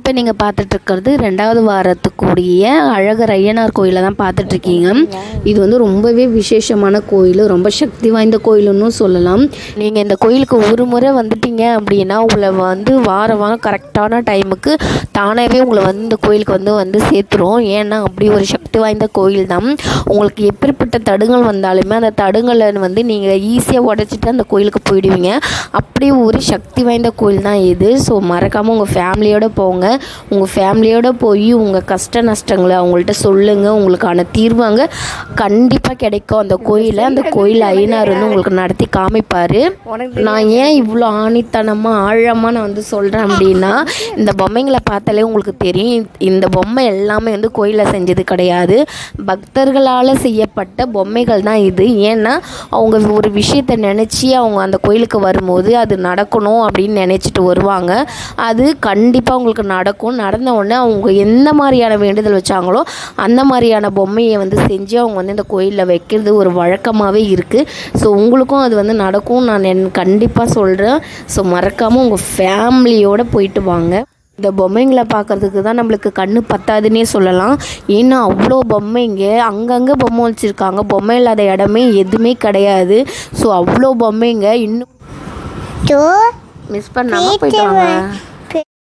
இப்போ நீங்கள் பார்த்துட்ருக்கிறது 2வது வாரத்துக்குரிய அழகர் ஐயனார் கோயிலை தான் பார்த்துட்ருக்கீங்க. இது வந்து ரொம்பவே விசேஷமான கோயில், ரொம்ப சக்தி வாய்ந்த கோயிலுன்னு சொல்லலாம். நீங்கள் இந்த கோயிலுக்கு ஒரு முறை வந்துட்டீங்க அப்படின்னா உங்களை வந்து வாரம் கரெக்டான டைமுக்கு தானாகவே உங்களை வந்து இந்த கோயிலுக்கு வந்து சேர்த்துரும். ஏன்னா அப்படி ஒரு சக்தி வாய்ந்த கோயில் தான். உங்களுக்கு எப்படிப்பட்ட தடுங்கள் வந்தாலுமே அந்த தடுங்களை வந்து நீங்கள் ஈஸியாக உடச்சிட்டு அந்த கோயிலுக்கு போயிடுவீங்க. அப்படி ஒரு சக்தி வாய்ந்த கோயில் தான் இது. ஸோ மறக்காமல் உங்கள் ஃபேமிலியோடு போங்க. உங்கள் ஃபேமிலியோடு போய் உங்கள் கஷ்ட நஷ்டங்களை அவங்கள்ட்ட சொல்லுங்கள். உங்களுக்கான தீர்வு அங்கே கண்டிப்பாக கிடைக்கும். அந்த கோயில் ஐயனார் வந்து உங்களுக்கு நடத்தி காமிப்பார். நான் ஏன் இவ்வளோ ஆணித்தனமாக ஆழமாக நான் வந்து சொல்கிறேன் அப்படின்னா, இந்த பொம்மைங்களை பார்த்தாலே உங்களுக்கு தெரியும். இந்த பொம்மை எல்லாமே வந்து கோயிலில் செஞ்சது கிடையாது, பக்தர்களால் செய்யப்பட்ட பொம்மைகள் தான் இது. ஏன்னா அவங்க ஒரு விஷயத்தை நினச்சி அவங்க அந்த கோயிலுக்கு வரும்போது அது நடக்கணும் அப்படின்னு நினச்சிட்டு வருவாங்க. அது கண்டிப்பாக உங்களுக்கு நடக்கும். நடந்த உடனே அவங்க எந்த மாதிரியான வேண்டுதல் வச்சாங்களோ அந்த மாதிரியான பொம்மையை வந்து செஞ்சு அவங்க வந்து இந்த கோயிலில் வைக்கிறது ஒரு வழக்கமாகவே இருக்குது. ஸோ உங்களுக்கும் அது வந்து நடக்கும் நான் கண்டிப்பாக சொல்கிறேன். ஸோ மறக்காமல் உங்கள் ஃபேமிலியோடு போயிட்டு வாங்க. இந்த பொம்மைங்களை பார்க்குறதுக்கு தான் நம்மளுக்கு கண்ணு பத்தாதுன்னே சொல்லலாம். ஏன்னா அவ்வளோ பொம்மைங்க, அங்கங்கே பொம்மை வச்சுருக்காங்க. பொம்மை இல்லாத இடமே எதுவுமே கிடையாது. ஸோ அவ்வளோ பொம்மைங்க. இன்னும் மிஸ் பண்ணாமல் போயிட்டு வாங்க.